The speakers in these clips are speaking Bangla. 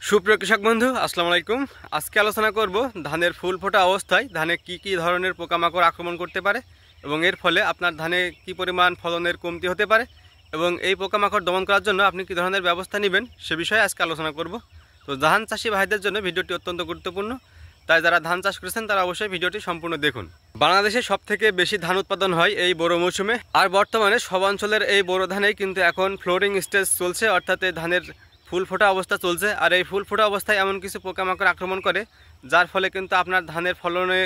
সুপ্রিয় কৃষক বন্ধু আসসালামু আলাইকুম। আজকে আলোচনা করব ধানের ফুল ফোটা অবস্থায় ধানে কি ধরনের পোকামাকড় আক্রমণ করতে পারে এবং এর ফলে আপনার ধানে কি পরিমাণ ফলনের কমতি হতে পারে এবং এই পোকামাকড় দমন করার জন্য আপনি কি ধরনের ব্যবস্থা নেবেন সে বিষয়ে আজকে আলোচনা করব। তো ধান চাষি ভাইদের জন্য ভিডিওটি অত্যন্ত গুরুত্বপূর্ণ, তাই যারা ধান চাষ করেছেন তারা অবশ্যই ভিডিওটি সম্পূর্ণ দেখুন। বাংলাদেশে সবথেকে বেশি ধান উৎপাদন হয় এই বোরো মৌসুমে, আর বর্তমানে সব অঞ্চলের এই বোরো ধানেই কিন্তু এখন ফ্লোরিং স্টেজ চলছে, অর্থাৎ এই ধানের ফুল ফোটা অবস্থা চলছে। আর এই ফুল ফোটা অবস্থায় এমন কিছু পোকামাকড় আক্রমণ করে যার ফলে কিন্তু আপনার ধানের ফলনে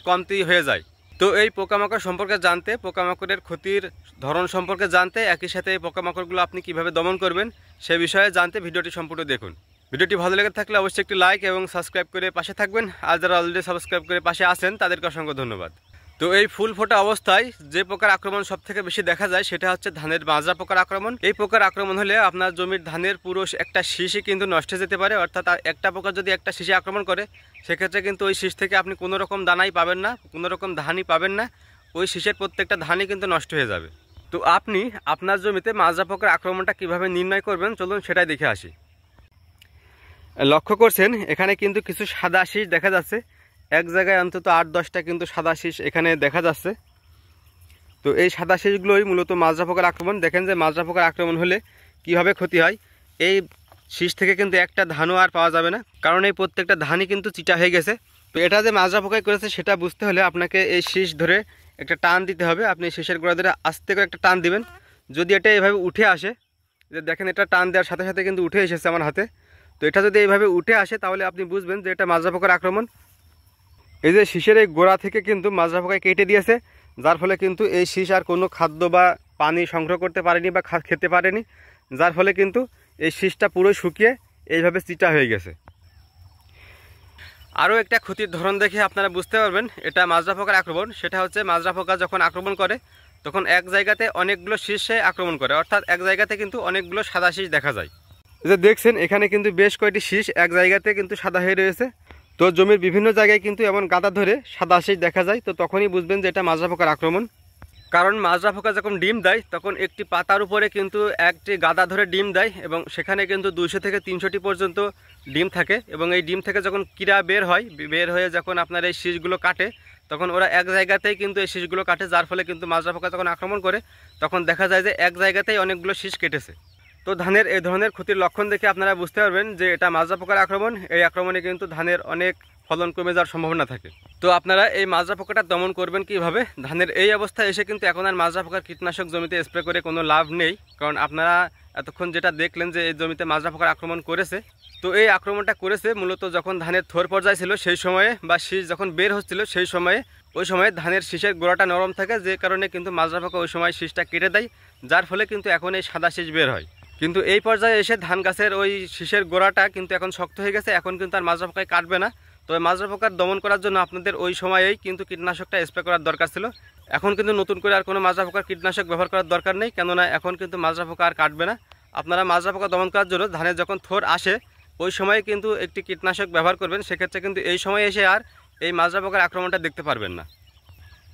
কমতি হয়ে যায়। তো এই পোকামাকড় সম্পর্কে জানতে, পোকামাকড়ের ক্ষতির ধরন সম্পর্কে জানতে, একই সাথে এই পোকামাকড়গুলো আপনি কিভাবে দমন করবেন সে বিষয়ে জানতে ভিডিওটি সম্পূর্ণ দেখুন। ভিডিওটি ভালো লেগে থাকলে অবশ্যই একটি লাইক এবং সাবস্ক্রাইব করে পাশে থাকবেন, আর যারা অলরেডি সাবস্ক্রাইব করে পাশে আছেন তাদেরকে অসংখ্য ধন্যবাদ। তো এই ফুল ফোটা অবস্থায় যে পোকার আক্রমণ সব থেকে বেশি দেখা যায় সেটা হচ্ছে ধানের মাজরা পোকার আক্রমণ। এই পোকার আক্রমণ হলে আপনার জমির ধানের পুরো একটা শীষই কিন্তু নষ্ট হয়ে যেতে পারে, অর্থাৎ একটা পোকা যদি একটা শীষে আক্রমণ করে সেক্ষেত্রে কিন্তু ওই শীষ থেকে আপনি কোনো রকম দানাই পাবেন না, কোনো রকম ধানই পাবেন না, ওই শীষের প্রত্যেকটা ধানই কিন্তু নষ্ট হয়ে যাবে। তো আপনি আপনার জমিতে মাজরা পোকার আক্রমণটা কিভাবে নির্ণয় করবেন চলুন সেটাই দেখে আসি। লক্ষ্য করছেন এখানে কিন্তু কিছু সাদা শীষ দেখা যাচ্ছে, এক জায়গায় অন্তত 8-10টা কিন্তু সাদা শীষ এখানে দেখা যাচ্ছে। তো এই সাদা শীষগুলোই মূলত মাজরা পোকার আক্রমণ। দেখেন যে মাজরা পোকার আক্রমণ হলে কীভাবে ক্ষতি হয়। এই শীষ থেকে কিন্তু একটা ধানও আর পাওয়া যাবে না, কারণ এই প্রত্যেকটা ধানই কিন্তু চিটা হয়ে গেছে। তো এটা যে মাজরা পোকায় করেছে সেটা বুঝতে হলে আপনাকে এই শীষ ধরে একটা টান দিতে হবে। আপনি শীষের গোড়া ধরে আস্তে করে একটা টান দিবেন। যদি এটা এইভাবে উঠে আসে, যে দেখেন এটা টান দেওয়ার সাথে সাথে কিন্তু উঠে এসেছে আমার হাতে, তো এটা যদি এইভাবে উঠে আসে তাহলে আপনি বুঝবেন যে এটা মাজরা পোকার আক্রমণ। এই যে শীষের এই গোড়া থেকে কিন্তু মাজরা পোকায় কেটে দিয়েছে, যার ফলে কিন্তু এই শীষ আর কোনো খাদ্য বা পানি সংগ্রহ করতে পারেনি বা খেতে পারেনি, যার ফলে কিন্তু এই শীষটা পুরো শুকিয়ে এইভাবে চিটা হয়ে গেছে। আরও একটা ক্ষতির ধরন দেখে আপনারা বুঝতে পারবেন এটা মাজরা পোকার আক্রমণ। সেটা হচ্ছে মাজরা পোকা যখন আক্রমণ করে তখন এক জায়গাতে অনেকগুলো শীষে আক্রমণ করে, অর্থাৎ এক জায়গাতে কিন্তু অনেকগুলো সাদা শীষ দেখা যায়। এই যে দেখছেন এখানে কিন্তু বেশ কয়েকটি শীষ এক জায়গাতে কিন্তু সাদা হয়ে রয়েছে। তো জমির বিভিন্ন জায়গায় কিন্তু এমন গাদা ধরে সাদা শীষ দেখা যায়, তো তখনই বুঝবেন যে এটা মাজরা পোকার আক্রমণ। কারণ মাজরা পোকা যখন ডিম দেয় তখন একটি পাতার উপরে কিন্তু একটি গাদা ধরে ডিম দেয় এবং সেখানে কিন্তু 200 থেকে 300টি পর্যন্ত ডিম থাকে, এবং এই ডিম থেকে যখন কিরা বের হয়ে যখন আপনার এই শীষগুলো কাটে তখন ওরা এক জায়গাতেই কিন্তু এই শীষগুলো কাটে, যার ফলে কিন্তু মাজরা পোকা যখন আক্রমণ করে তখন দেখা যায় যে এক জায়গাতেই অনেকগুলো শীষ কেটেছে। তো ধানের এই ধরনের ক্ষতির লক্ষণ দেখে আপনারা বুঝতে পারবেন যে এটা মাজরা পোকার আক্রমণ। এই আক্রমণে কিন্তু ধানের অনেক ফলন কমে যাওয়ার সম্ভাবনা থাকে। তো আপনারা এই মাজরা পোকাটা দমন করবেন কিভাবে? ধানের এই অবস্থায় এসে কিন্তু এখন আর মাজরা পোকার কীটনাশক জমিতে স্প্রে করে কোনো লাভ নেই, কারণ আপনারা এতক্ষণ যেটা দেখলেন যে এই জমিতে মাজরা পোকার আক্রমণ করেছে। তো এই আক্রমণটা করেছে মূলত যখন ধানের থোর পর্যায়ে ছিল সেই সময়ে, বা শীষ যখন বের হচ্ছিল সেই সময়ে। ওই সময় ধানের শীষের গোড়াটা নরম থাকে, যে কারণে কিন্তু মাজরা পোকা ওই সময় শীষটা কেটে দেয়, যার ফলে কিন্তু এখন এই সাদা শীষ বের হয়। কিন্তু এই পর্যায়ে এসে ধান গাছের ওই শীষের গোড়াটা কিন্তু এখন শক্ত হয়ে গেছে, এখন কিন্তু আর মাজরা পোকায় কাটবে না। তবে মাজরা পোকার দমন করার জন্য আপনাদের ওই সময়েই কিন্তু কীটনাশকটা স্প্রে করার দরকার ছিল। এখন কিন্তু নতুন করে আর কোনো মাজরা পোকার কীটনাশক ব্যবহার করার দরকার নেই, কেননা এখন কিন্তু মাজরা পোকা আর কাটবে না। আপনারা মাজরা পোকা দমন করার জন্য ধানের যখন থোর আসে ওই সময়ে কিন্তু একটি কীটনাশক ব্যবহার করবেন, সেক্ষেত্রে কিন্তু এই সময় এসে আর এই মাজরা পোকার আক্রমণটা দেখতে পারবেন না।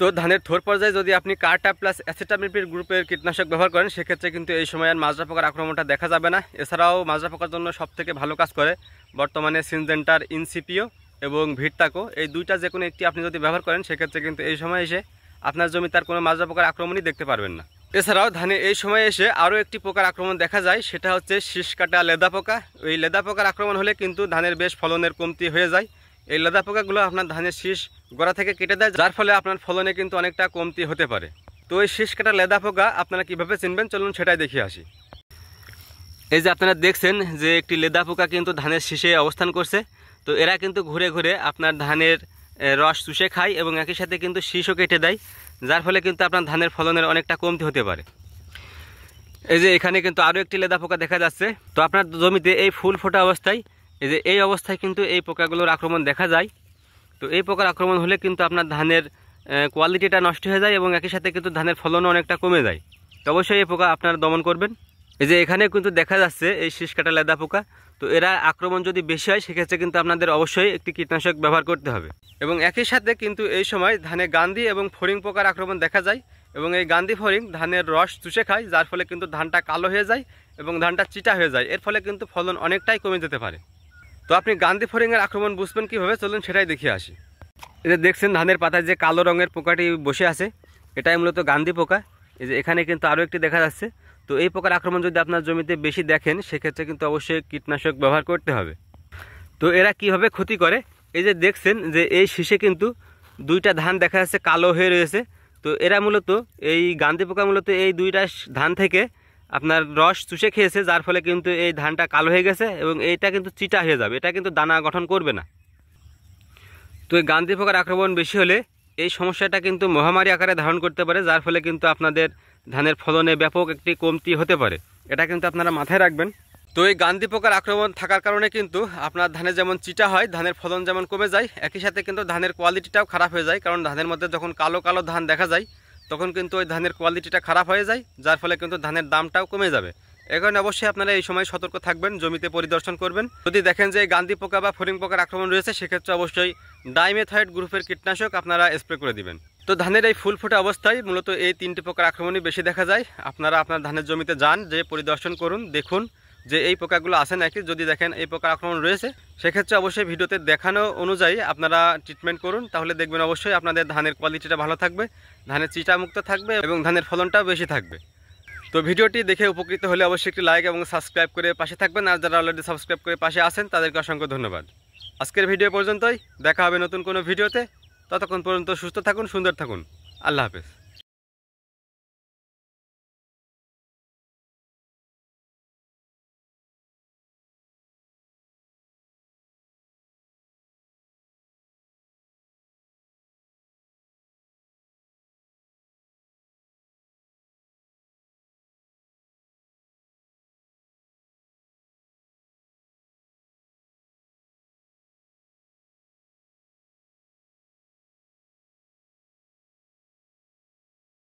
তো ধানের থোর পর্যায়ে যদি আপনি কার্টা প্লাস অ্যাসিটামিপ্রিড গ্রুপের কীটনাশক ব্যবহার করেন সেক্ষেত্রে কিন্তু এই সময় আর মাজরা পোকার আক্রমণটা দেখা যাবে না। এছাড়াও মাজরা পোকার জন্য সবথেকে ভালো কাজ করে বর্তমানে সিনজেন্টার, ইনসিপিও এবং ভিটটাকো, এই দুইটা যে কোনো একটি আপনি যদি ব্যবহার করেন সেক্ষেত্রে কিন্তু এই সময় এসে আপনার জমিতে আর কোনো মাজরা পোকার আক্রমণই দেখতে পারবেন না। এছাড়াও ধানে এই সময় এসে আরও একটি পোকার আক্রমণ দেখা যায়, সেটা হচ্ছে শীষ কাটা লেদা পোকা। এই লেদা পোকার আক্রমণ হলে কিন্তু ধানের বেশ ফলনের কমতি হয়ে যায়। এই লেদা পোকাগুলো আপনার ধানের শীষ গোড়া থেকে কেটে দেয়, যার ফলে আপনার ফলনে কিন্তু অনেকটা কমতি হতে পারে। তো এই শীষ কাটা লেদা পোকা আপনারা কীভাবে চিনবেন চলুন সেটাই দেখিয়ে আসি। এই যে আপনারা দেখছেন যে একটি লেদা পোকা কিন্তু ধানের শীষে অবস্থান করছে। তো এরা কিন্তু ঘুরে ঘুরে আপনার ধানের রস চুষে খায় এবং একই সাথে কিন্তু শীষও কেটে দেয়, যার ফলে কিন্তু আপনার ধানের ফলনের অনেকটা কমতি হতে পারে। এই যে এখানে কিন্তু আরও একটি লেদা পোকা দেখা যাচ্ছে। তো আপনার জমিতে এই ফুল ফোটা অবস্থায় এই অবস্থায় কিন্তু এই পোকাগুলোর আক্রমণ দেখা যায়। তো এই পোকার আক্রমণ হলে কিন্তু আপনার ধানের কোয়ালিটিটা নষ্ট হয়ে যায় এবং একই সাথে কিন্তু ধানের ফলনও অনেকটা কমে যায়। তো অবশ্যই এই পোকা আপনারা দমন করবেন। এই যে এখানে কিন্তু দেখা যাচ্ছে এই শীষ কাটা লেদা পোকা। তো এরা আক্রমণ যদি বেশি হয় সেক্ষেত্রে কিন্তু আপনাদের অবশ্যই একটি কীটনাশক ব্যবহার করতে হবে। এবং একই সাথে কিন্তু এই সময় ধানে গান্ধী এবং ফড়িং পোকার আক্রমণ দেখা যায়, এবং এই গান্ধী ফড়িং ধানের রস চুষে খায়, যার ফলে কিন্তু ধানটা কালো হয়ে যায় এবং ধানটা চিটা হয়ে যায়। এর ফলে কিন্তু ফলন অনেকটাই কমে যেতে পারে। তো আপনি গান্ধী ফড়িংয়ের আক্রমণ বুঝবেন কীভাবে, চলুন সেটাই দেখিয়ে আসি। এই যে দেখছেন ধানের পাতায় যে কালো রঙের পোকাটি বসে আছে, এটাই মূলত গান্ধী পোকা। এই যে এখানে কিন্তু আরও একটি দেখা যাচ্ছে। তো এই পোকার আক্রমণ যদি আপনার জমিতে বেশি দেখেন, সেক্ষেত্রে কিন্তু অবশ্যই কীটনাশক ব্যবহার করতে হবে। তো এরা কিভাবে ক্ষতি করে, এই যে দেখছেন যে এই শীষে কিন্তু দুইটা ধান দেখা যাচ্ছে কালো হয়ে রয়েছে। তো এরা মূলত এই গান্ধী পোকা মূলত এই দুইটা ধান থেকে আপনার রস চুষে খেয়েছে, যার ফলে কিন্তু এই ধানটা কালো হয়ে গেছে এবং এইটা কিন্তু চিটা হয়ে যাবে, এটা কিন্তু দানা গঠন করবে না। তো এই গান্ধী পোকার আক্রমণ বেশি হলে এই সমস্যাটা কিন্তু মহামারী আকারে ধারণ করতে পারে, যার ফলে কিন্তু আপনাদের ধানের ফলনে ব্যাপক একটি কমতি হতে পারে। এটা কিন্তু আপনারা মাথায় রাখবেন। তো এই গান্ধী পোকার আক্রমণ থাকার কারণে কিন্তু আপনার ধানে যেমন চিটা হয়, ধানের ফলন যেমন কমে যায়, একই সাথে কিন্তু ধানের কোয়ালিটিটাও খারাপ হয়ে যায়। কারণ ধানের মধ্যে যখন কালো কালো ধান দেখা যায়, তখন কিন্তু ওই ধানের কোয়ালিটিটা খারাপ হয়ে যায়, যার ফলে কিন্তু ধানের দামটাও কমে যাবে। এই কারণে অবশ্যই আপনারা এই সময় সতর্ক থাকবেন, জমিতে পরিদর্শন করবেন। যদি দেখেন যে গান্ধী পোকা বা ফড়িং পোকার আক্রমণ রয়েছে, সেক্ষেত্রে অবশ্যই ডাইমেথয়েড গ্রুপের কীটনাশক আপনারা স্প্রে করে দিবেন। তো ধানের এই ফুল ফোটা অবস্থায় মূলত এই 3টি পোকার আক্রমণই বেশি দেখা যায়। আপনারা আপনার ধানের জমিতে যান, যে পরিদর্শন করুন, দেখুন যে এই পোকাগুলো আছে নাকি। যদি দেখেন এই পোকার আক্রমণ রয়েছে, সেক্ষেত্রে অবশ্যই ভিডিওতে দেখানো অনুযায়ী আপনারা ট্রিটমেন্ট করুন। তাহলে দেখবেন অবশ্যই আপনাদের ধানের কোয়ালিটিটা ভালো থাকবে, ধানের চিটা মুক্ত থাকবে এবং ধানের ফলনটাও বেশি থাকবে। তো ভিডিওটি দেখে উপকৃত হলে অবশ্যই একটি লাইক এবং সাবস্ক্রাইব করে পাশে থাকবেন। আর যারা অলরেডি সাবস্ক্রাইব করে পাশে আছেন, তাদেরকে অসংখ্য ধন্যবাদ। আজকের ভিডিও পর্যন্তই, দেখা হবে নতুন কোনো ভিডিওতে। ততক্ষণ পর্যন্ত সুস্থ থাকুন, সুন্দর থাকুন। আল্লাহ হাফেজ।